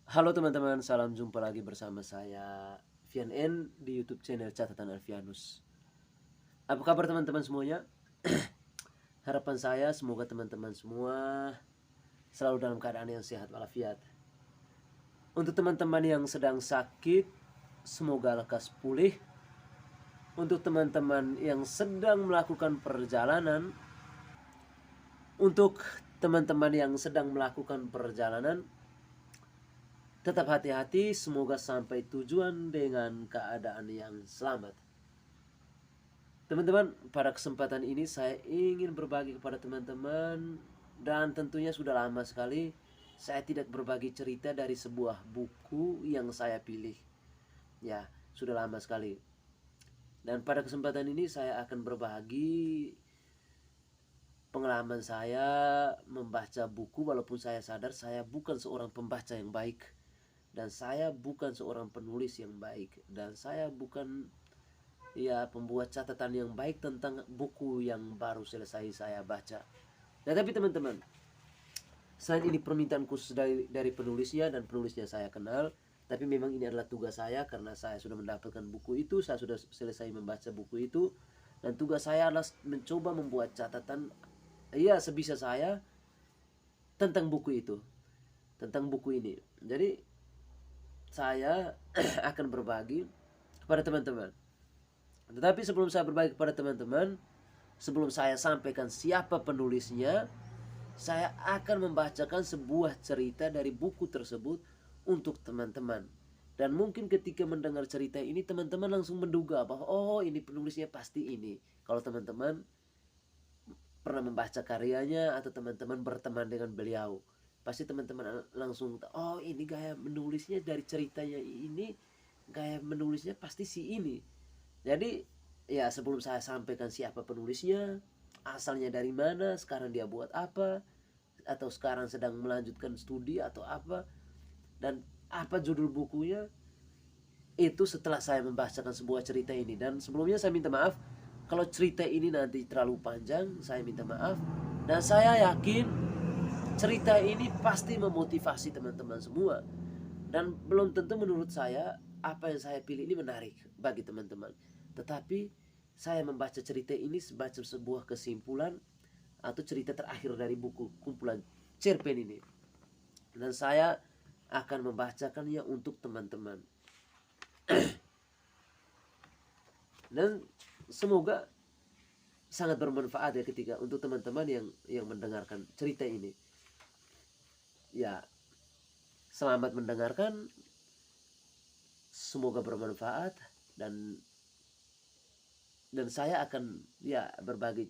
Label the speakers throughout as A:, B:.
A: Halo teman-teman, salam jumpa lagi bersama saya Vian N di YouTube channel Catatan Alfianus. Apa kabar teman-teman semuanya? Harapan saya semoga teman-teman semua selalu dalam keadaan yang sehat walafiat. Untuk teman-teman yang sedang sakit, semoga lekas pulih. Untuk teman-teman yang sedang melakukan perjalanan, untuk teman-teman yang sedang melakukan perjalanan, tetap hati-hati, semoga sampai tujuan dengan keadaan yang selamat. Teman-teman, pada kesempatan ini saya ingin berbagi kepada teman-teman, dan tentunya sudah lama sekali saya tidak berbagi cerita dari sebuah buku yang saya pilih. Ya, sudah lama sekali. Dan pada kesempatan ini saya akan berbagi pengalaman saya membaca buku, walaupun saya sadar saya bukan seorang pembaca yang baik, dan saya bukan seorang penulis yang baik, dan saya bukan pembuat catatan yang baik tentang buku yang baru selesai saya baca. Nah, tapi teman-teman, selain ini permintaan khusus dari penulisnya, dan penulisnya saya kenal, tapi memang ini adalah tugas saya karena saya sudah mendapatkan buku itu, saya sudah selesai membaca buku itu, dan tugas saya adalah mencoba membuat catatan sebisa saya tentang buku itu, tentang buku ini. Jadi saya akan berbagi kepada teman-teman. Tetapi sebelum saya berbagi kepada teman-teman, sebelum saya sampaikan siapa penulisnya, saya akan membacakan sebuah cerita dari buku tersebut untuk teman-teman. Dan mungkin ketika mendengar cerita ini, teman-teman langsung menduga bahwa oh, ini penulisnya pasti ini. Kalau teman-teman pernah membaca karyanya atau teman-teman berteman dengan beliau, pasti teman-teman langsung oh, ini gaya menulisnya, dari ceritanya ini gaya menulisnya pasti si ini. Jadi ya, sebelum saya sampaikan siapa penulisnya, asalnya dari mana, sekarang dia buat apa, atau sekarang sedang melanjutkan studi atau apa, dan apa judul bukunya, itu setelah saya membacakan sebuah cerita ini. Dan sebelumnya saya minta maaf kalau cerita ini nanti terlalu panjang, saya minta maaf. Dan saya yakin cerita ini pasti memotivasi teman-teman semua, dan belum tentu menurut saya apa yang saya pilih ini menarik bagi teman-teman. Tetapi saya membaca cerita ini sebagai sebuah kesimpulan atau cerita terakhir dari buku kumpulan cerpen ini, dan saya akan membacakannya untuk teman-teman. Dan semoga sangat bermanfaat ya ketika untuk teman-teman yang mendengarkan cerita ini. Ya, selamat mendengarkan, semoga bermanfaat, dan saya akan berbagi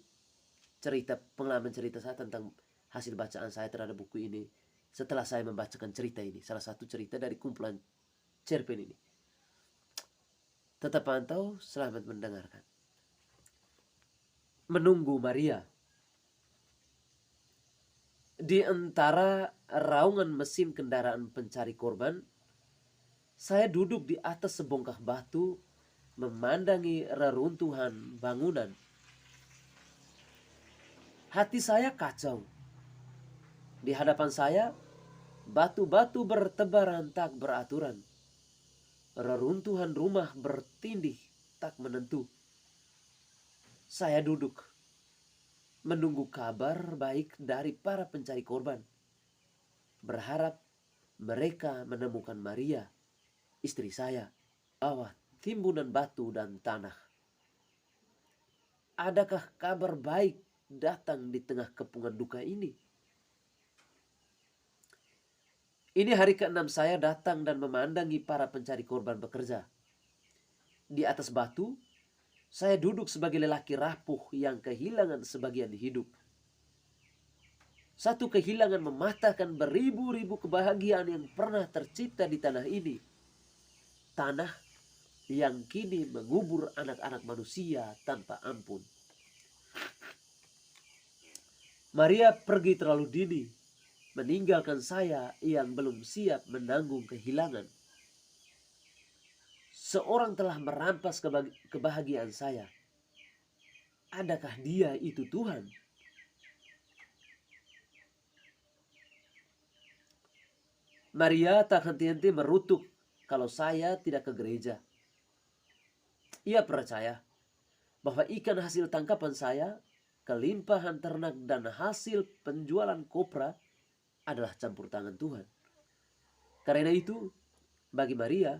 A: pengalaman cerita saya tentang hasil bacaan saya terhadap buku ini setelah saya membacakan cerita ini, salah satu cerita dari kumpulan cerpen ini. Tetap pantau, selamat mendengarkan. Menunggu Maria. Di antara raungan mesin kendaraan pencari korban, saya duduk di atas sebongkah batu memandangi reruntuhan bangunan. Hati saya kacau. Di hadapan saya, batu-batu bertebaran tak beraturan. Reruntuhan rumah bertindih tak menentu. Saya duduk menunggu kabar baik dari para pencari korban, berharap mereka menemukan Maria, istri saya, bawah timbunan batu dan tanah. Adakah kabar baik datang di tengah kepungan duka ini? Ini hari ke-6 saya datang dan memandangi para pencari korban bekerja. Di atas batu, saya duduk sebagai lelaki rapuh yang kehilangan sebagian hidup. Satu kehilangan mematahkan beribu-ribu kebahagiaan yang pernah tercipta di tanah ini. Tanah yang kini mengubur anak-anak manusia tanpa ampun. Maria pergi terlalu dini, meninggalkan saya yang belum siap menanggung kehilangan. Seorang telah merampas kebahagiaan saya. Adakah dia itu Tuhan? Maria tak henti-henti merutuk kalau saya tidak ke gereja. Ia percaya bahwa ikan hasil tangkapan saya, kelimpahan ternak dan hasil penjualan kopra adalah campur tangan Tuhan. Karena itu, bagi Maria,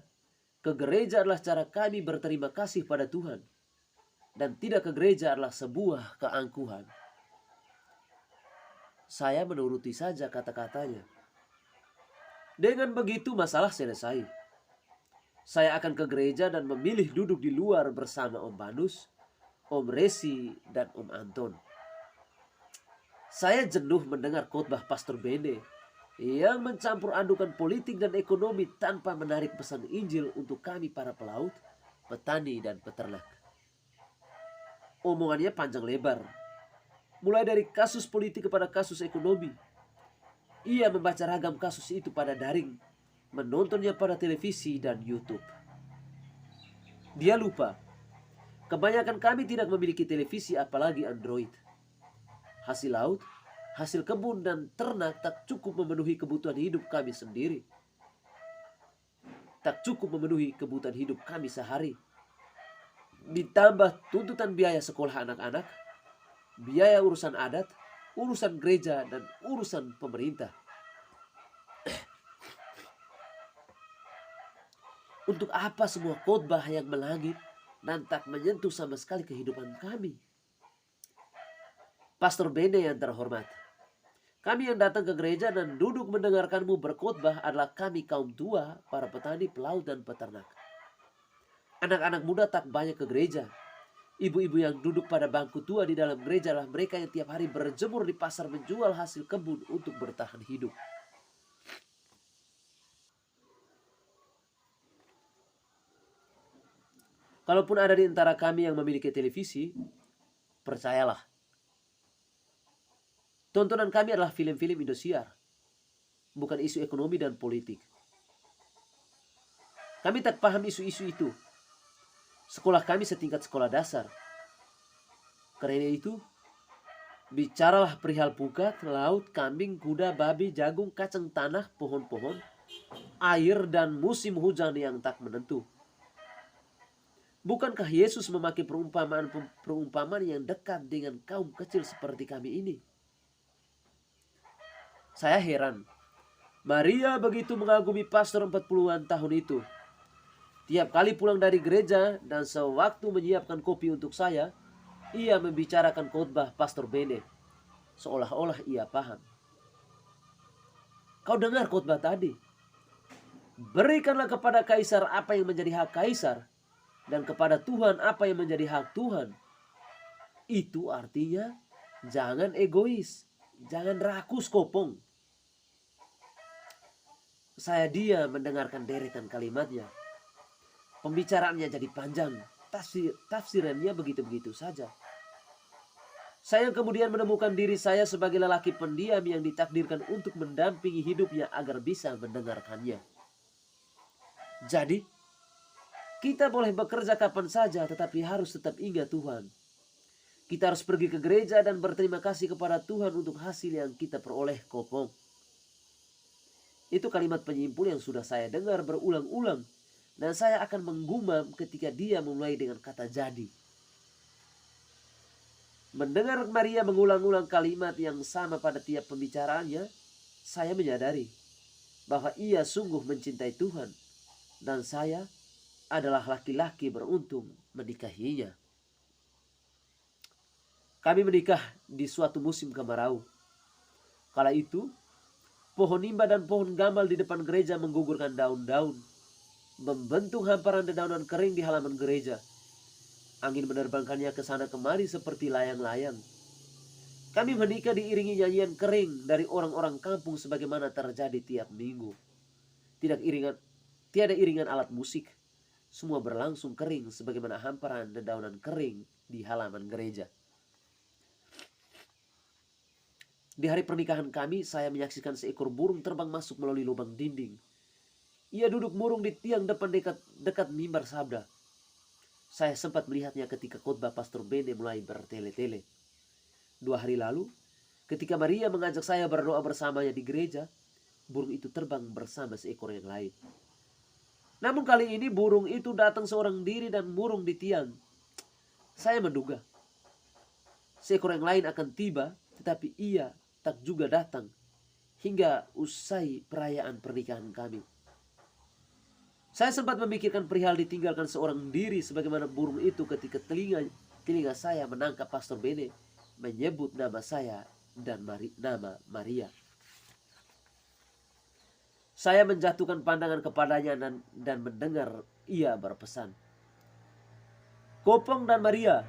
A: ke gereja adalah cara kami berterima kasih pada Tuhan. Dan tidak ke gereja adalah sebuah keangkuhan. Saya menuruti saja kata-katanya. Dengan begitu masalah selesai. Saya akan ke gereja dan memilih duduk di luar bersama Om Banus, Om Resi, dan Om Anton. Saya jenuh mendengar khotbah Pastor Bene yang mencampur adukan politik dan ekonomi tanpa menarik pesan Injil untuk kami para pelaut, petani, dan peternak. Omongannya panjang lebar, mulai dari kasus politik kepada kasus ekonomi. Ia membaca ragam kasus itu pada daring, menontonnya pada televisi dan YouTube. Dia lupa, kebanyakan kami tidak memiliki televisi apalagi Android. Hasil laut, hasil kebun dan ternak tak cukup memenuhi kebutuhan hidup kami sendiri. Tak cukup memenuhi kebutuhan hidup kami sehari. Ditambah tuntutan biaya sekolah anak-anak, biaya urusan adat, urusan gereja, dan urusan pemerintah. Untuk apa semua khotbah yang melangit dan tak menyentuh sama sekali kehidupan kami? Pastor Bene yang terhormat, kami yang datang ke gereja dan duduk mendengarkanmu berkhotbah adalah kami kaum tua, para petani, pelaut, dan peternak. Anak-anak muda tak banyak ke gereja. Ibu-ibu yang duduk pada bangku tua di dalam gereja adalah mereka yang tiap hari berjemur di pasar menjual hasil kebun untuk bertahan hidup. Kalaupun ada di antara kami yang memiliki televisi, percayalah, tontonan kami adalah film-film Indosiar, bukan isu ekonomi dan politik. Kami tak paham isu-isu itu. Sekolah kami setingkat sekolah dasar. Karena itu, bicaralah perihal pukat, laut, kambing, kuda, babi, jagung, kacang tanah, pohon-pohon, air, dan musim hujan yang tak menentu. Bukankah Yesus memakai perumpamaan yang dekat dengan kaum kecil seperti kami ini? Saya heran. Maria begitu mengagumi pastor 40-an tahun itu. Tiap kali pulang dari gereja dan sewaktu menyiapkan kopi untuk saya, ia membicarakan khotbah Pastor Bene, seolah-olah ia paham. Kau dengar khotbah tadi? Berikanlah kepada kaisar apa yang menjadi hak kaisar, dan kepada Tuhan apa yang menjadi hak Tuhan. Itu artinya jangan egois, jangan rakus kopong. Saya diam mendengarkan deretan kalimatnya. Pembicaraannya jadi panjang, tafsirannya begitu-begitu saja. Saya kemudian menemukan diri saya sebagai lelaki pendiam yang ditakdirkan untuk mendampingi hidupnya agar bisa mendengarkannya. Jadi, kita boleh bekerja kapan saja tetapi harus tetap ingat Tuhan. Kita harus pergi ke gereja dan berterima kasih kepada Tuhan untuk hasil yang kita peroleh kopong. Itu kalimat penyimpul yang sudah saya dengar berulang-ulang. Dan saya akan menggumam ketika dia memulai dengan kata jadi. Mendengar Maria mengulang-ulang kalimat yang sama pada tiap pembicaraannya, saya menyadari bahwa ia sungguh mencintai Tuhan. Dan saya adalah laki-laki beruntung menikahinya. Kami menikah di suatu musim kemarau. Kala itu, pohon nimba dan pohon gamal di depan gereja menggugurkan daun-daun, membentuk hamparan dedaunan kering di halaman gereja. Angin menerbangkannya ke sana kemari seperti layang-layang. Kami menikah diiringi nyanyian kering dari orang-orang kampung sebagaimana terjadi tiap minggu. Tiada iringan alat musik. Semua berlangsung kering sebagaimana hamparan dedaunan kering di halaman gereja. Di hari pernikahan kami, saya menyaksikan seekor burung terbang masuk melalui lubang dinding. Ia duduk murung di tiang depan dekat mimbar sabda. Saya sempat melihatnya ketika khotbah Pastor Bene mulai bertele-tele. 2 hari lalu, ketika Maria mengajak saya berdoa bersamanya di gereja, burung itu terbang bersama seekor yang lain. Namun kali ini burung itu datang seorang diri dan murung di tiang. Saya menduga seekor yang lain akan tiba, tetapi ia tak juga datang hingga usai perayaan pernikahan kami. Saya sempat memikirkan perihal ditinggalkan seorang diri sebagaimana burung itu ketika telinga saya menangkap Pastor Bene menyebut nama saya dan nama Maria. Saya menjatuhkan pandangan kepadanya dan mendengar ia berpesan, "Kopong dan Maria,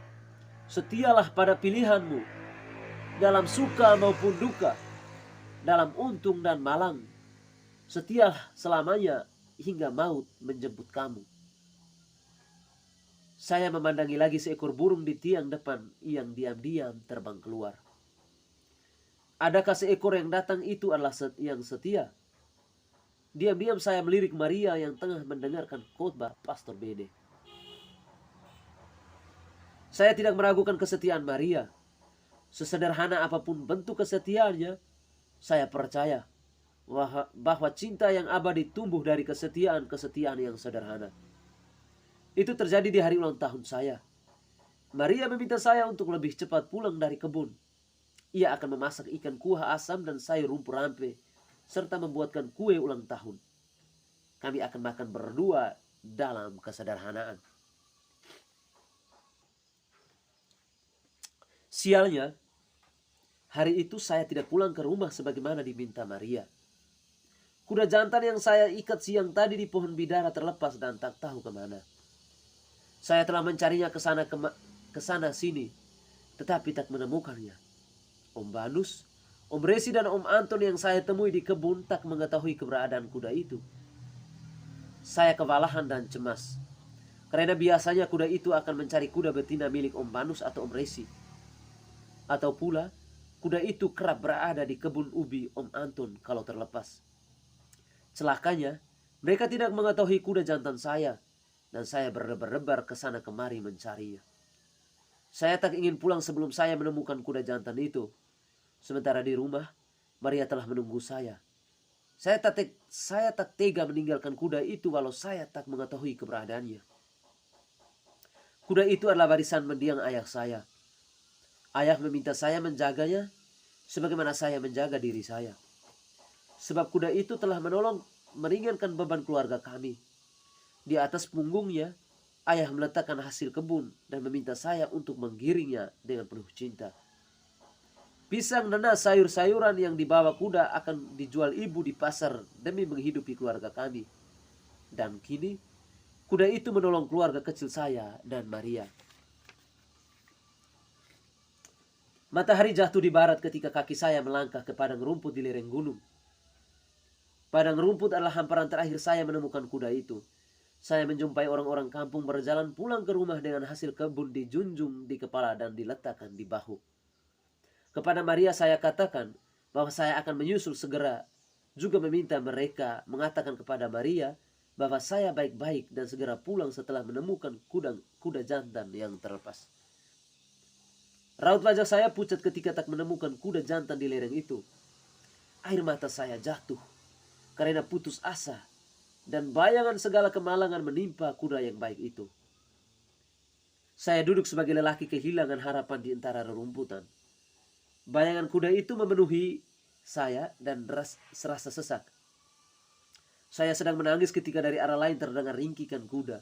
A: setialah pada pilihanmu, dalam suka maupun duka, dalam untung dan malang. Setialah selamanya hingga maut menjemput kamu." Saya memandangi lagi seekor burung di tiang depan yang diam-diam terbang keluar. Adakah seekor yang datang itu adalah yang setia? Diam-diam saya melirik Maria yang tengah mendengarkan khotbah Pastor Bede. Saya tidak meragukan kesetiaan Maria. Sesederhana apapun bentuk kesetiaannya, saya percaya bahwa cinta yang abadi tumbuh dari kesetiaan yang sederhana. Itu terjadi di hari ulang tahun saya. Maria meminta saya untuk lebih cepat pulang dari kebun. Ia akan memasak ikan kuah asam dan sayur rumpur rampe, serta membuatkan kue ulang tahun. Kami akan makan berdua dalam kesederhanaan. Sialnya, hari itu saya tidak pulang ke rumah sebagaimana diminta Maria. Kuda jantan yang saya ikat siang tadi di pohon bidara terlepas dan tak tahu kemana. Saya telah mencarinya ke sana sini, tetapi tak menemukannya. Om Banus, Om Resi dan Om Anton yang saya temui di kebun tak mengetahui keberadaan kuda itu. Saya kewalahan dan cemas, karena biasanya kuda itu akan mencari kuda betina milik Om Banus atau Om Resi. Atau pula, kuda itu kerap berada di kebun ubi Om Anton kalau terlepas. Celakanya, mereka tidak mengetahui kuda jantan saya, dan saya berdebar-debar ke sana kemari mencarinya. Saya tak ingin pulang sebelum saya menemukan kuda jantan itu. Sementara di rumah, Maria telah menunggu saya. Saya tak tega meninggalkan kuda itu walau saya tak mengetahui keberadaannya. Kuda itu adalah warisan mendiang ayah saya. Ayah meminta saya menjaganya sebagaimana saya menjaga diri saya. Sebab kuda itu telah meringankan beban keluarga kami. Di atas punggungnya, ayah meletakkan hasil kebun dan meminta saya untuk menggiringnya dengan penuh cinta. Pisang, nanas, sayur-sayuran yang dibawa kuda akan dijual ibu di pasar demi menghidupi keluarga kami. Dan kini, kuda itu menolong keluarga kecil saya dan Maria. Matahari jatuh di barat ketika kaki saya melangkah ke padang rumput di lereng gunung. Padang rumput adalah hamparan terakhir saya menemukan kuda itu. Saya menjumpai orang-orang kampung berjalan pulang ke rumah dengan hasil kebun dijunjung di kepala dan diletakkan di bahu. Kepada Maria saya katakan bahwa saya akan menyusul segera. Juga meminta mereka mengatakan kepada Maria bahwa saya baik-baik dan segera pulang setelah menemukan kuda jantan yang terlepas. Raut wajah saya pucat ketika tak menemukan kuda jantan di lereng itu. Air mata saya jatuh karena putus asa dan bayangan segala kemalangan menimpa kuda yang baik itu. Saya duduk sebagai lelaki kehilangan harapan di antara rerumputan. Bayangan kuda itu memenuhi saya dan serasa sesak. Saya sedang menangis ketika dari arah lain terdengar ringkikan kuda.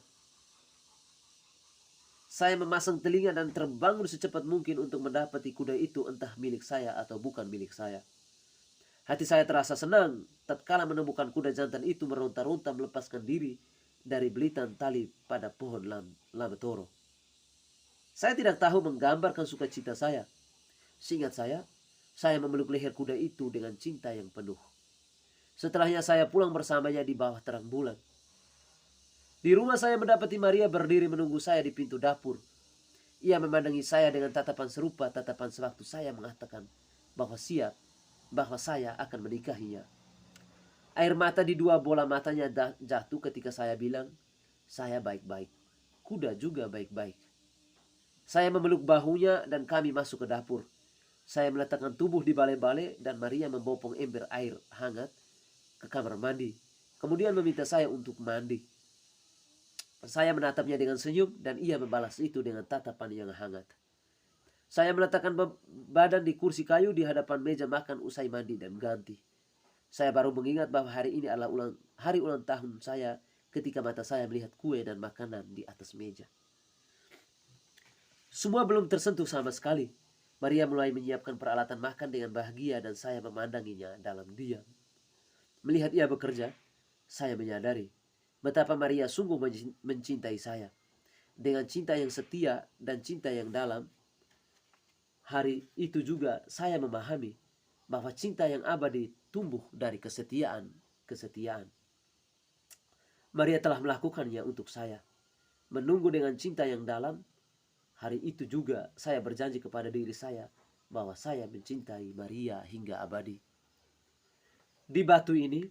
A: Saya memasang telinga dan terbangun secepat mungkin untuk mendapati kuda itu entah milik saya atau bukan milik saya. Hati saya terasa senang tatkala menemukan kuda jantan itu meronta-ronta melepaskan diri dari belitan tali pada pohon lametoro. Saya tidak tahu menggambarkan sukacita saya. Seingat saya memeluk leher kuda itu dengan cinta yang penuh. Setelahnya saya pulang bersamanya di bawah terang bulan. Di rumah saya mendapati Maria berdiri menunggu saya di pintu dapur. Ia memandangi saya dengan tatapan serupa tatapan sewaktu saya mengatakan bahwa saya akan menikahinya. Air mata di dua bola matanya jatuh ketika saya bilang, saya baik-baik. Kuda juga baik-baik. Saya memeluk bahunya dan kami masuk ke dapur. Saya meletakkan tubuh di bale-bale dan Maria membopong ember air hangat ke kamar mandi, kemudian meminta saya untuk mandi. Saya menatapnya dengan senyum dan ia membalas itu dengan tatapan yang hangat. Saya meletakkan badan di kursi kayu di hadapan meja makan usai mandi dan ganti. Saya baru mengingat bahwa hari ini adalah hari ulang tahun saya ketika mata saya melihat kue dan makanan di atas meja. Semua belum tersentuh sama sekali. Maria mulai menyiapkan peralatan makan dengan bahagia dan saya memandanginya dalam diam. Melihat ia bekerja, saya menyadari betapa Maria sungguh mencintai saya. Dengan cinta yang setia dan cinta yang dalam, hari itu juga saya memahami bahwa cinta yang abadi tumbuh dari kesetiaan. Maria telah melakukannya untuk saya. Menunggu dengan cinta yang dalam, hari itu juga saya berjanji kepada diri saya bahwa saya mencintai Maria hingga abadi. Di batu ini,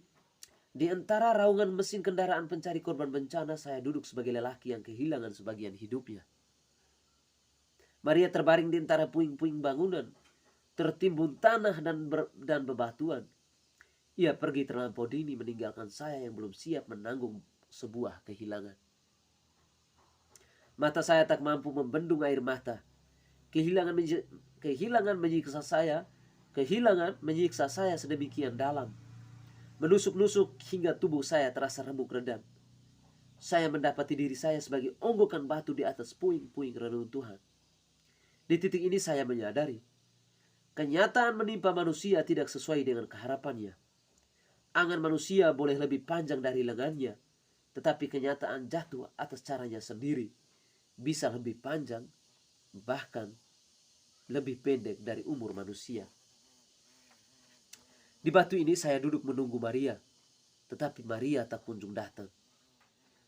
A: di antara raungan mesin kendaraan pencari korban bencana, saya duduk sebagai lelaki yang kehilangan sebagian hidupnya. Maria terbaring di antara puing-puing bangunan, tertimbun tanah dan bebatuan. Ia pergi terlampau dini meninggalkan saya yang belum siap menanggung sebuah kehilangan. Mata saya tak mampu membendung air mata. Kehilangan menyiksa saya sedemikian dalam. Menusuk-nusuk hingga tubuh saya terasa remuk redam. Saya mendapati diri saya sebagai onggokan batu di atas puing-puing reruntuhan. Di titik ini saya menyadari, kenyataan menimpa manusia tidak sesuai dengan keharapannya. Angan manusia boleh lebih panjang dari lengannya, tetapi kenyataan jatuh atas caranya sendiri bisa lebih panjang, bahkan lebih pendek dari umur manusia. Di batu ini saya duduk menunggu Maria, tetapi Maria tak kunjung datang.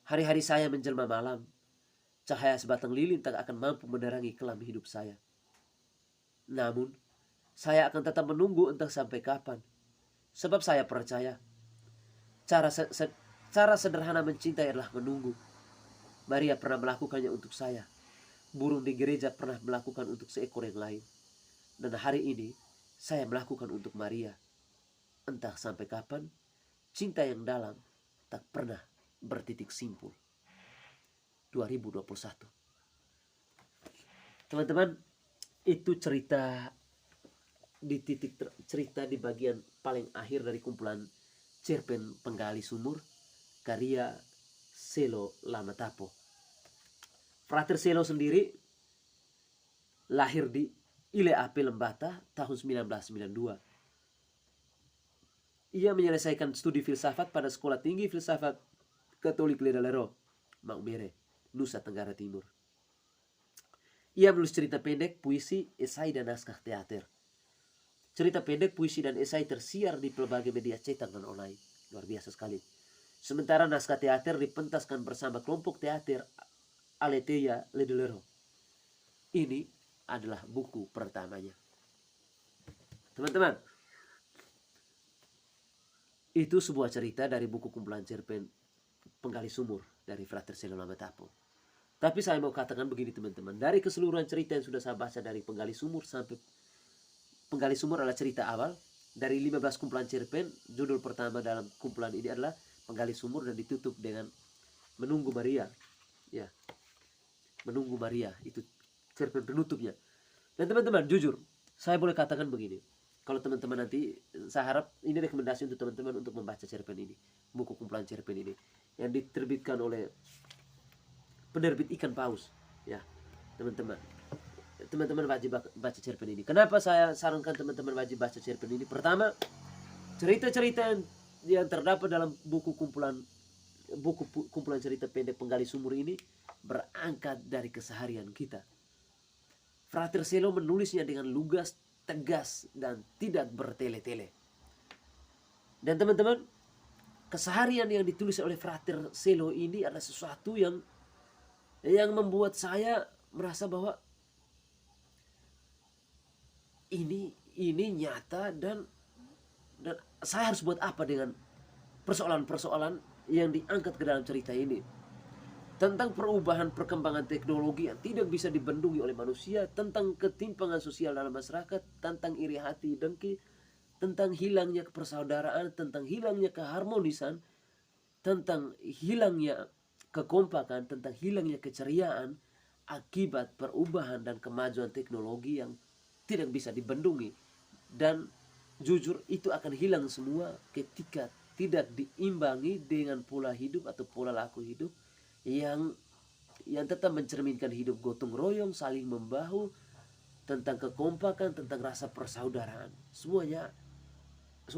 A: Hari-hari saya menjelma malam, cahaya sebatang lilin tak akan mampu menerangi kelam hidup saya. Namun, saya akan tetap menunggu entah sampai kapan. Sebab saya percaya, cara sederhana mencintai adalah menunggu. Maria pernah melakukannya untuk saya. Burung di gereja pernah melakukan untuk seekor yang lain. Dan hari ini, saya melakukan untuk Maria. Entah sampai kapan, cinta yang dalam tak pernah bertitik simpul. 2021. Teman-teman, itu cerita di bagian paling akhir dari kumpulan cerpen Penggali Sumur karya Selo Lamatapo. Frater Selo sendiri lahir di Ile Ape Lembata tahun 1992. Ia menyelesaikan studi filsafat pada Sekolah Tinggi Filsafat Katolik Ledalero, Maumere, Nusa Tenggara Timur. Ia menulis cerita pendek, puisi, esai, dan naskah teater. Cerita pendek, puisi, dan esai tersiar di berbagai media cetak dan online. Luar biasa sekali. Sementara naskah teater dipentaskan bersama kelompok teater Aletheia Ledolero. Ini adalah buku pertamanya. Teman-teman, itu sebuah cerita dari buku kumpulan cerpen Penggali Sumur dari Frater Selo Lamatapo. Tapi saya mau katakan begini teman-teman, dari keseluruhan cerita yang sudah saya baca dari Penggali Sumur sampai Penggali Sumur adalah cerita awal. Dari 15 kumpulan cerpen, judul pertama dalam kumpulan ini adalah Penggali Sumur dan ditutup dengan Menunggu Maria. Ya, Menunggu Maria, itu cerpen penutupnya. Dan teman-teman, jujur, saya boleh katakan begini. Kalau teman-teman nanti, saya harap ini rekomendasi untuk teman-teman untuk membaca cerpen ini. Buku kumpulan cerpen ini. Yang diterbitkan oleh penerbit Ikan Paus. Ya, teman-teman. Teman-teman wajib baca cerpen ini. Kenapa saya sarankan teman-teman wajib baca cerpen ini? Pertama, cerita-cerita yang terdapat dalam buku kumpulan cerita pendek Penggali Sumur ini berangkat dari keseharian kita. Frater Selo menulisnya dengan lugas, tegas, dan tidak bertele-tele. Dan teman-teman, keseharian yang ditulis oleh Frater Selo ini adalah sesuatu yang membuat saya merasa bahwa ini nyata dan saya harus buat apa dengan persoalan-persoalan yang diangkat ke dalam cerita ini. Tentang perubahan perkembangan teknologi yang tidak bisa dibendungi oleh manusia, tentang ketimpangan sosial dalam masyarakat, tentang iri hati, dengki, tentang hilangnya persaudaraan, tentang hilangnya keharmonisan, tentang hilangnya kekompakan, tentang hilangnya keceriaan akibat perubahan dan kemajuan teknologi yang tidak bisa dibendungi. Dan jujur itu akan hilang semua ketika tidak diimbangi dengan pola hidup atau pola laku hidup yang tetap mencerminkan hidup gotong royong, saling membahu, tentang kekompakan, tentang rasa persaudaraan. Semua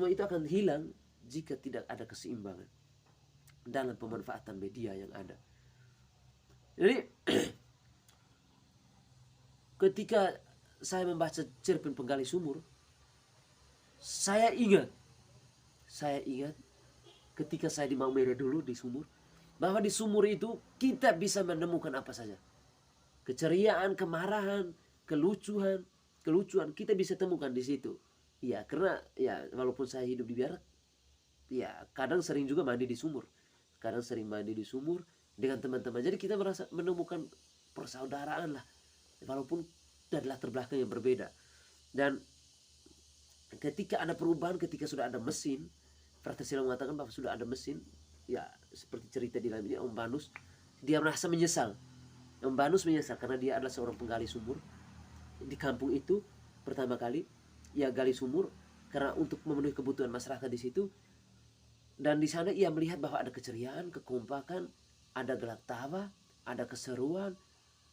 A: itu akan hilang jika tidak ada keseimbangan dalam pemanfaatan media yang ada. Jadi ketika saya membaca cerpen Penggali Sumur, saya ingat ketika saya di Maumere dulu di sumur, bahwa di sumur itu kita bisa menemukan apa saja. Keceriaan, kemarahan, kelucuan kita bisa temukan di situ. Ya, karena ya walaupun saya hidup di Biak, ya kadang sering juga mandi di sumur. Kadang sering mandi di sumur dengan teman-teman. Jadi kita merasa menemukan persaudaraan lah, walaupun dari latar belakang yang berbeda. Dan ketika ada perubahan, ketika sudah ada mesin, Frater Selo mengatakan bahwa sudah ada mesin, ya seperti cerita di dalam ini Om Banus, dia merasa menyesal. Om Banus menyesal karena dia adalah seorang penggali sumur di kampung itu pertama kali. Ia gali sumur karena untuk memenuhi kebutuhan masyarakat di situ, dan di sana ia melihat bahwa ada keceriaan, kekompakan, ada gelak tawa, ada keseruan,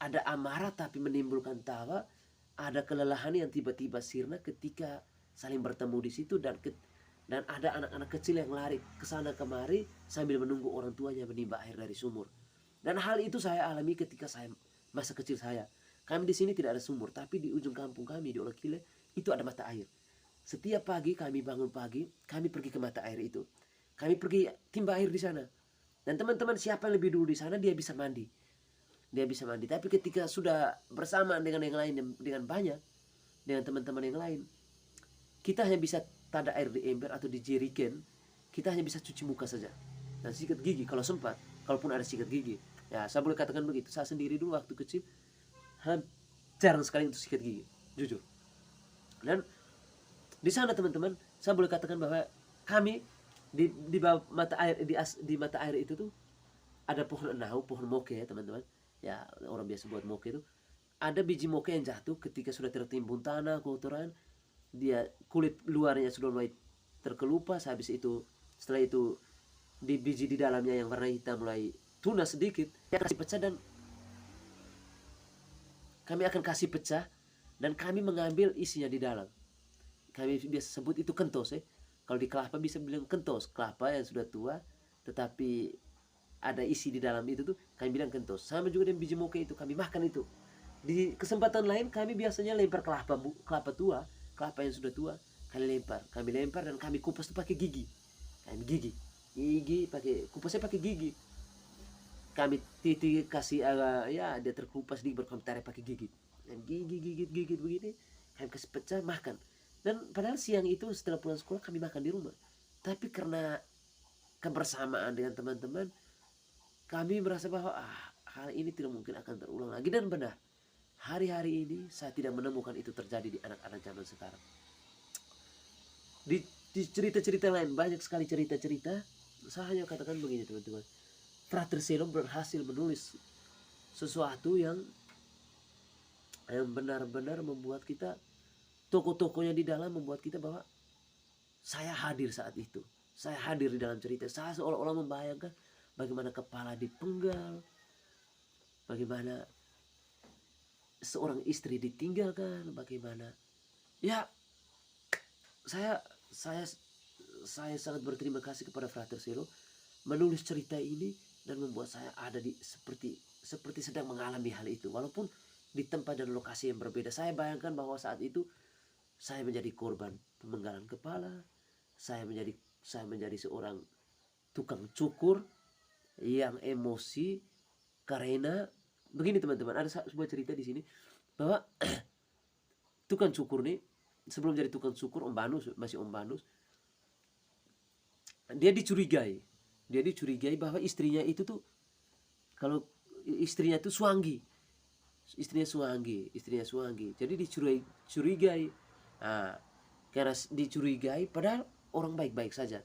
A: ada amarah tapi menimbulkan tawa, ada kelelahan yang tiba-tiba sirna ketika saling bertemu di situ, dan ada anak-anak kecil yang lari ke sana kemari sambil menunggu orang tuanya menimba air dari sumur. Dan hal itu saya alami ketika saya masa kecil saya. Kami di sini tidak ada sumur, tapi di ujung kampung kami di Olokile itu ada mata air. Setiap pagi kami bangun pagi, kami pergi ke mata air itu. Kami pergi timba air di sana. Dan teman-teman siapa yang lebih dulu di sana dia bisa mandi. Tapi ketika sudah bersamaan dengan yang lain, dengan banyak, dengan teman-teman yang lain, kita hanya bisa tada air di ember atau di jerigen. Kita hanya bisa cuci muka saja dan sikat gigi kalau sempat, kalaupun ada sikat gigi. Ya, saya boleh katakan begitu. Saya sendiri dulu waktu kecil jarang sekali untuk sikat gigi, jujur. Dan di sana teman-teman, saya boleh katakan bahwa kami di bawah mata air, di mata air itu tuh ada pohon enau, pohon moke ya teman-teman. Ya, orang biasa buat moke itu. Ada biji moke yang jatuh ketika sudah tertimbun tanah, kotoran, dia kulit luarnya sudah mulai terkelupas. Habis itu, setelah itu di biji di dalamnya yang warna hitam mulai tunas sedikit, ya kasih pecah, dan kami akan kasih pecah dan kami mengambil isinya di dalam. Kami biasa sebut itu kentos ya. Kalau di kelapa bisa bilang kentos, kelapa yang sudah tua tetapi ada isi di dalam itu tuh kami bilang kentos. Sama juga dengan biji moke itu, kami makan itu. Di kesempatan lain kami biasanya lempar kelapa tua, kelapa yang sudah tua, kami lempar dan kami kupas itu pakai gigi. Gigi pakai kupasnya pakai gigi. Kami titik kasih ya dia terkupas di baru kami tarik pakai gigi. Dan gigit begini, kami kasih pecah makan. Dan padahal siang itu setelah pulang sekolah kami makan di rumah. Tapi karena kebersamaan dengan teman-teman, kami merasa bahwa hal ini tidak mungkin akan terulang lagi. Dan benar, hari-hari ini saya tidak menemukan itu terjadi di anak-anak zaman sekarang. Di cerita-cerita lain, banyak sekali cerita-cerita. Saya hanya katakan begini teman-teman, Frater Selo berhasil menulis sesuatu yang benar-benar membuat kita, tokoh-tokohnya di dalam membuat kita bahwa saya hadir saat itu. Saya hadir di dalam cerita. Saya seolah-olah membayangkan bagaimana kepala dipenggal, bagaimana seorang istri ditinggalkan, bagaimana ya saya sangat berterima kasih kepada Frater Selo menulis cerita ini dan membuat saya ada di seperti sedang mengalami hal itu, walaupun di tempat dan lokasi yang berbeda. Saya bayangkan bahwa saat itu saya menjadi korban pemenggalan kepala, saya menjadi seorang tukang cukur yang emosi karena begini teman-teman. Ada sebuah cerita di sini bahwa tukang cukur nih, sebelum jadi tukang cukur, Om Banus, dia dicurigai bahwa istrinya itu tuh, kalau istrinya itu istrinya suanggi, jadi dicurigai. Nah, karena dicurigai padahal orang baik-baik saja.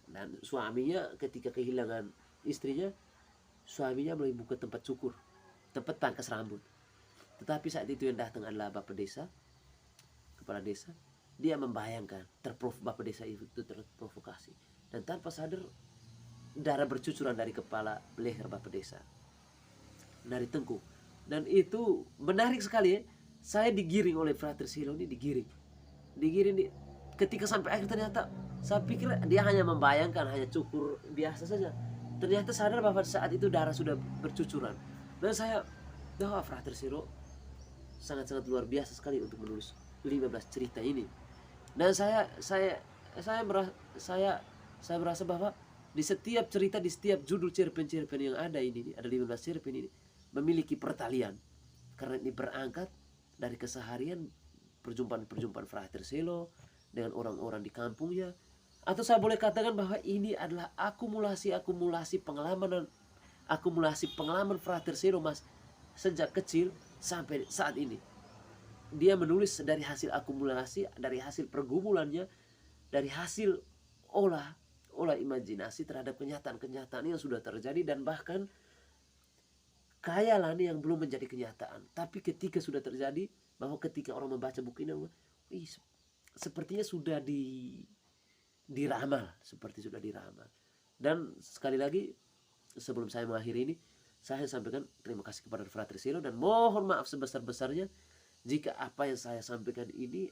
A: Dan suaminya ketika kehilangan istrinya, suaminya mulai buka tempat cukur, tempat pangkas rambut. Tetapi saat itu yang datang adalah bapak desa, kepala desa. Dia membayangkan, bapak desa itu terprovokasi, dan tanpa sadar darah bercucuran dari kepala leher bapak desa, dari tengkuk. Dan itu menarik sekali ya. Saya digiring oleh Frater Silo ini, digiring ketika sampai akhir ternyata saya pikir dia hanya membayangkan, hanya cukur biasa saja. Ternyata sadar bahwa saat itu darah sudah bercucuran. Dan saya, Frater Silo sangat-sangat luar biasa sekali untuk menulis 15 cerita ini. Dan saya merasa bahwa di setiap cerita, di setiap judul cerpen-cerpen yang ada ini, ada 15 cerpen ini, memiliki pertalian. Karena ini berangkat dari keseharian perjumpaan Frater Selo dengan orang-orang di kampungnya. Atau saya boleh katakan bahwa ini adalah akumulasi pengalaman Frater Selo mas sejak kecil sampai saat ini. Dia menulis dari hasil akumulasi, dari hasil pergumulannya, dari hasil olah imajinasi terhadap kenyataan-kenyataan yang sudah terjadi, dan bahkan khayalan yang belum menjadi kenyataan. Tapi ketika sudah terjadi, bahwa ketika orang membaca buku ini, sepertinya sudah diramal, seperti sudah diramal. Dan sekali lagi sebelum saya mengakhiri ini, saya sampaikan terima kasih kepada Frater Selo dan mohon maaf sebesar-besarnya jika apa yang saya sampaikan ini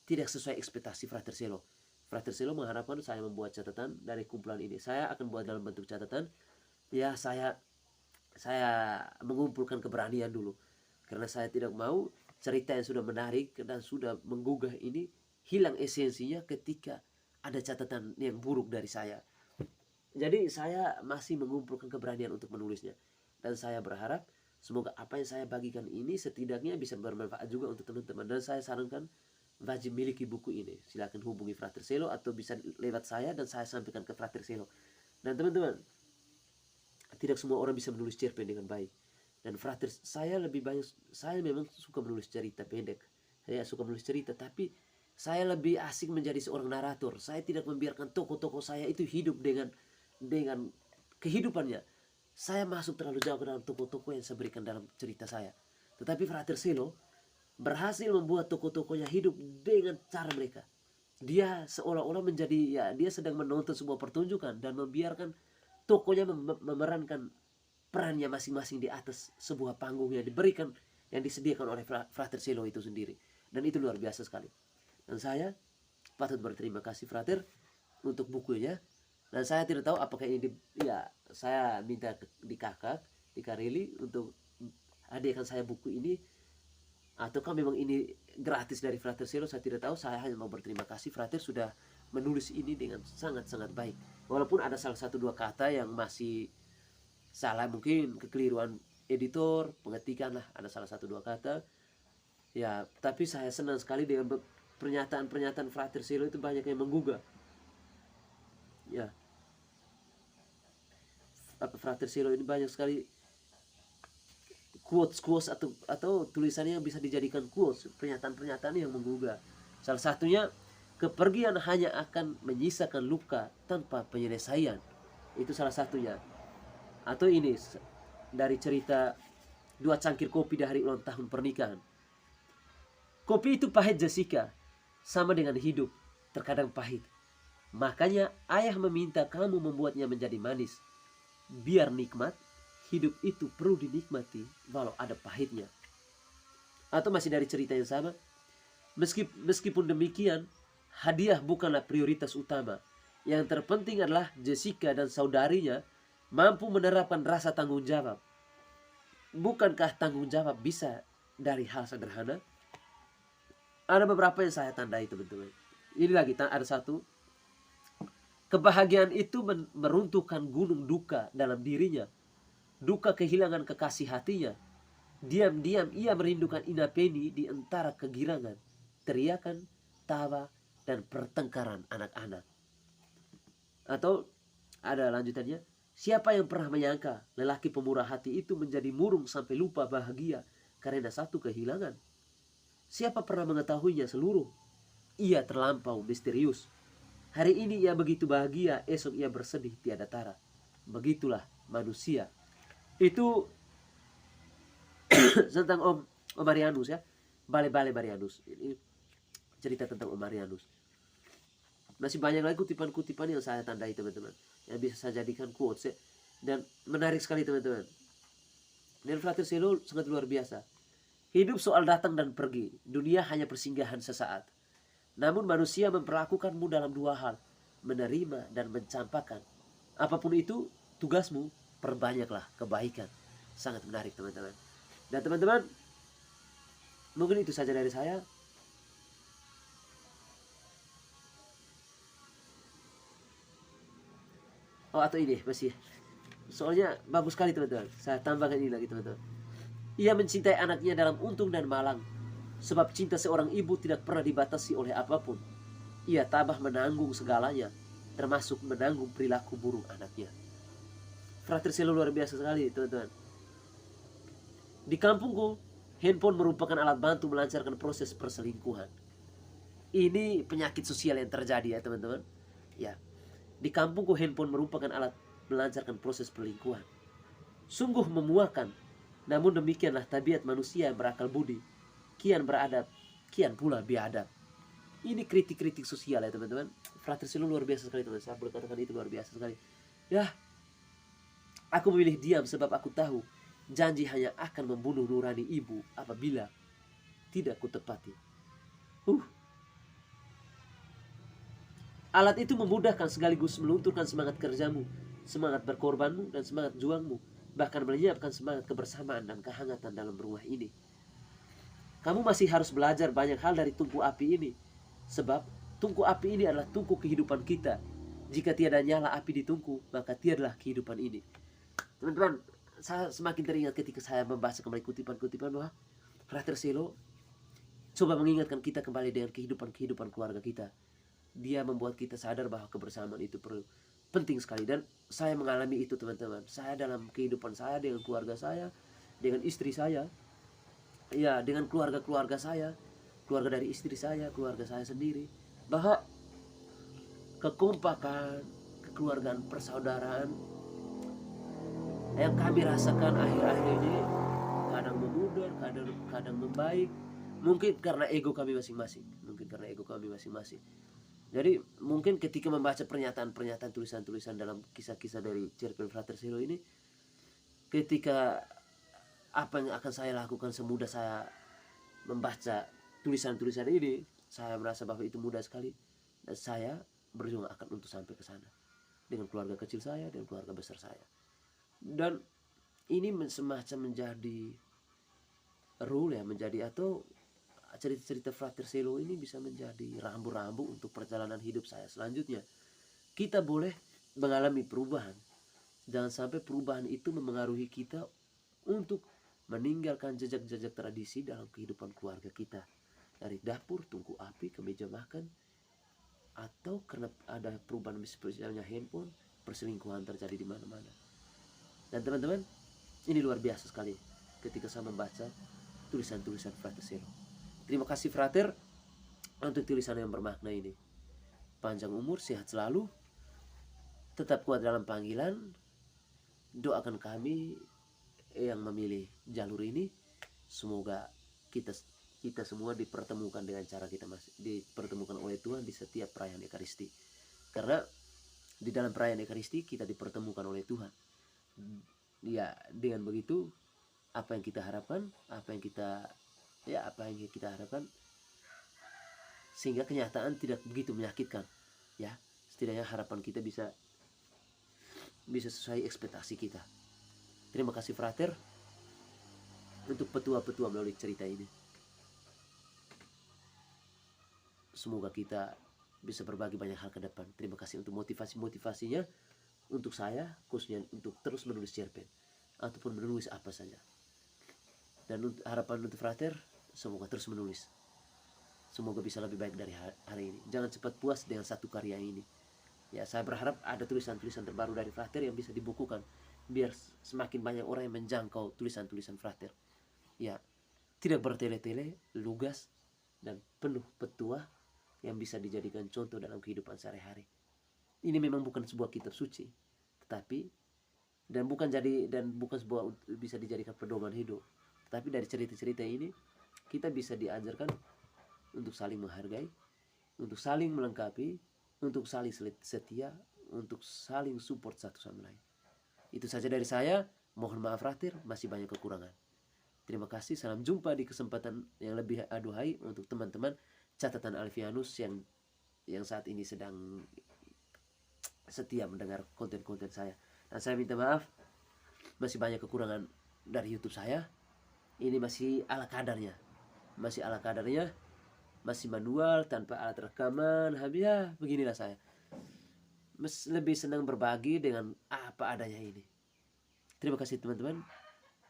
A: tidak sesuai ekspektasi Frater Selo. Frater Selo mengharapkan saya membuat catatan dari kumpulan ini. Saya akan buat dalam bentuk catatan. Ya, saya mengumpulkan keberanian dulu. Karena saya tidak mau cerita yang sudah menarik dan sudah menggugah ini hilang esensinya ketika ada catatan yang buruk dari saya. Jadi saya masih mengumpulkan keberanian untuk menulisnya. Dan saya berharap semoga apa yang saya bagikan ini setidaknya bisa bermanfaat juga untuk teman-teman. Dan saya sarankan wajib miliki buku ini. Silakan hubungi Frater Selo atau bisa lewat saya dan saya sampaikan ke Frater Selo. Dan teman-teman, tidak semua orang bisa menulis cerpen dengan baik. Dan Frater, saya memang suka menulis cerita pendek. Saya suka menulis cerita, tapi saya lebih asik menjadi seorang narator. Saya tidak membiarkan tokoh-tokoh saya itu hidup dengan kehidupannya. Saya masuk terlalu jauh ke dalam tokoh-tokoh yang saya berikan dalam cerita saya. Tetapi Frater Selo berhasil membuat tokoh-tokohnya hidup dengan cara mereka. Dia seolah-olah menjadi, dia sedang menonton sebuah pertunjukan dan membiarkan tokohnya memerankan perannya masing-masing di atas sebuah panggung yang disediakan oleh Frater Selo itu sendiri. Dan itu luar biasa sekali. Dan saya patut berterima kasih Frater untuk bukunya. Dan saya tidak tahu apakah ini saya minta di Kareli untuk hadirkan saya buku ini, ataukah memang ini gratis dari Frater Selo, saya tidak tahu. Saya hanya mau berterima kasih Frater sudah menulis ini dengan sangat-sangat baik. Walaupun ada salah satu dua kata yang masih salah, mungkin kekeliruan editor, pengetikan lah, ada salah satu dua kata. Ya, tapi saya senang sekali dengan pernyataan-pernyataan Frater Selo itu banyak yang menggugah. Ya. Frater Selo ini banyak sekali quotes atau tulisannya yang bisa dijadikan quotes, pernyataan-pernyataan yang menggugah. Salah satunya, kepergian hanya akan menyisakan luka tanpa penyelesaian. Itu salah satunya. Atau ini dari cerita 2 cangkir kopi di hari ulang tahun pernikahan. Kopi itu pahit Jessica, sama dengan hidup, terkadang pahit. Makanya ayah meminta kamu membuatnya menjadi manis. Biar nikmat, hidup itu perlu dinikmati walau ada pahitnya. Atau masih dari cerita yang sama, meskipun demikian, hadiah bukanlah prioritas utama. Yang terpenting adalah Jessica dan saudarinya mampu menerapkan rasa tanggung jawab. Bukankah tanggung jawab bisa dari hal sederhana? Ada beberapa yang saya tandai teman-teman. Ini lagi ada satu. Kebahagiaan itu meruntuhkan gunung duka dalam dirinya. Duka kehilangan kekasih hatinya. Diam-diam ia merindukan Inapeni di antara kegirangan, teriakan, tawa, dan pertengkaran anak-anak. Atau ada lanjutannya. Siapa yang pernah menyangka lelaki pemurah hati itu menjadi murung sampai lupa bahagia karena satu kehilangan? Siapa pernah mengetahuinya seluruh? ia terlampau misterius. Hari ini ia begitu bahagia, esok ia bersedih tiada tara. Begitulah manusia. Itu tentang Om Marianus ya. Bale-bale Marianus. Ini cerita tentang Om Marianus. Masih banyak lagi kutipan-kutipan yang saya tandai teman-teman, yang bisa saya jadikan quotes ya. Dan menarik sekali teman-teman. Dan Frater Selo sangat luar biasa. Hidup soal datang dan pergi. Dunia hanya persinggahan sesaat. Namun manusia memperlakukanmu dalam dua hal. Menerima dan mencampakkan. Apapun itu, tugasmu, perbanyaklah kebaikan. Sangat menarik teman-teman. Dan teman-teman, mungkin itu saja dari saya. Oh, atau ini masih. Soalnya bagus sekali teman-teman. Saya tambahkan ini lagi teman-teman. Ia mencintai anaknya dalam untung dan malang. Sebab cinta seorang ibu tidak pernah dibatasi oleh apapun. Ia tabah menanggung segalanya, termasuk menanggung perilaku buruk anaknya. Frater Selo luar biasa sekali teman-teman. Di kampungku, handphone merupakan alat bantu melancarkan proses perselingkuhan. Ini penyakit sosial yang terjadi ya teman-teman. Ya, di kampungku handphone merupakan alat melancarkan proses perselingkuhan. Sungguh memuakan. Namun demikianlah tabiat manusia yang berakal budi. Kian beradab, kian pula biadab. Ini kritik-kritik sosial ya teman-teman. Frater Selo luar biasa sekali teman-teman. Saya boleh katakan itu luar biasa sekali. Ya, aku memilih diam sebab aku tahu janji hanya akan membunuh nurani ibu apabila tidak kutepati. Alat itu memudahkan sekaligus melunturkan semangat kerjamu, semangat berkorbanmu, dan semangat juangmu. Bahkan menyiapkan semangat kebersamaan dan kehangatan dalam rumah ini. Kamu masih harus belajar banyak hal dari tungku api ini. Sebab tungku api ini adalah tungku kehidupan kita. Jika tiada nyala api di tungku, maka tiadalah kehidupan ini. Teman-teman, saya semakin teringat ketika saya membaca kembali kutipan-kutipan bahwa Frater Selo coba mengingatkan kita kembali dengan kehidupan keluarga kita. Dia membuat kita sadar bahwa kebersamaan itu perlu penting sekali. Dan saya mengalami itu teman-teman. Saya dalam kehidupan saya dengan keluarga saya, dengan istri saya, ya dengan keluarga saya, keluarga dari istri saya, keluarga saya sendiri, bahwa kekompakan, kekeluargaan, persaudaraan yang kami rasakan akhir-akhir ini kadang memudar, kadang membaik. Mungkin karena ego kami masing-masing. Jadi mungkin ketika membaca pernyataan-pernyataan, tulisan-tulisan dalam kisah-kisah dari cerpen Frater Selo ini, ketika apa yang akan saya lakukan semudah saya membaca tulisan-tulisan ini, saya merasa bahwa itu mudah sekali. Dan saya berjuang akan untuk sampai ke sana. Dengan keluarga kecil saya, dengan keluarga besar saya. Dan ini semacam menjadi rule ya, menjadi atau cerita-cerita Frater Selo ini bisa menjadi rambu-rambu untuk perjalanan hidup saya selanjutnya. Kita boleh mengalami perubahan. Jangan sampai perubahan itu memengaruhi kita untuk meninggalkan jejak-jejak tradisi dalam kehidupan keluarga kita. Dari dapur, tungku api, ke meja makan. Atau karena ada perubahan misalnya handphone, perselingkuhan terjadi di mana-mana. Dan teman-teman, ini luar biasa sekali ketika saya membaca tulisan-tulisan Frater Selo. Terima kasih Frater untuk tulisan yang bermakna ini. Panjang umur, sehat selalu, tetap kuat dalam panggilan. Doakan kami yang memilih jalur ini. Semoga kita semua dipertemukan dengan cara kita dipertemukan oleh Tuhan di setiap perayaan Ekaristi. Karena di dalam perayaan Ekaristi kita dipertemukan oleh Tuhan. Ya, dengan begitu apa yang kita harapkan, apa yang kita harapkan, sehingga kenyataan tidak begitu menyakitkan. Ya, setidaknya harapan kita bisa sesuai ekspektasi kita. Terima kasih Frater untuk petua-petua melalui cerita ini. Semoga kita bisa berbagi banyak hal ke depan. Terima kasih untuk motivasinya untuk saya, khususnya untuk terus menulis cerpen ataupun menulis apa saja. Dan harapan untuk Frater, semoga terus menulis. Semoga bisa lebih baik dari hari ini. Jangan cepat puas dengan satu karya ini. Ya, saya berharap ada tulisan-tulisan terbaru dari Frater yang bisa dibukukan, biar semakin banyak orang yang menjangkau tulisan-tulisan Frater. Ya, tidak bertele-tele, lugas, dan penuh petua yang bisa dijadikan contoh dalam kehidupan sehari-hari. Ini memang bukan sebuah kitab suci, tetapi dan bukan sebuah bisa dijadikan pedoman hidup. Tetapi dari cerita-cerita ini kita bisa diajarkan untuk saling menghargai, untuk saling melengkapi, untuk saling setia, untuk saling support satu sama lain. Itu saja dari saya. Mohon maaf Rahtir, masih banyak kekurangan. Terima kasih, salam jumpa di kesempatan yang lebih aduhai untuk teman-teman catatan Alfianus yang saat ini sedang setia mendengar konten-konten saya. Dan saya minta maaf, masih banyak kekurangan dari YouTube saya. Ini masih ala kadarnya, masih manual tanpa alat rekaman. Ya beginilah saya. Lebih senang berbagi dengan apa adanya ini. Terima kasih teman-teman.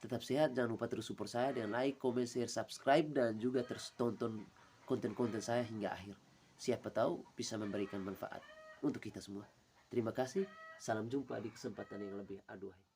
A: Tetap sehat, jangan lupa terus support saya dengan like, comment, share, subscribe, dan juga terus tonton konten-konten saya hingga akhir. Siapa tahu bisa memberikan manfaat untuk kita semua. Terima kasih, salam jumpa di kesempatan yang lebih aduhai.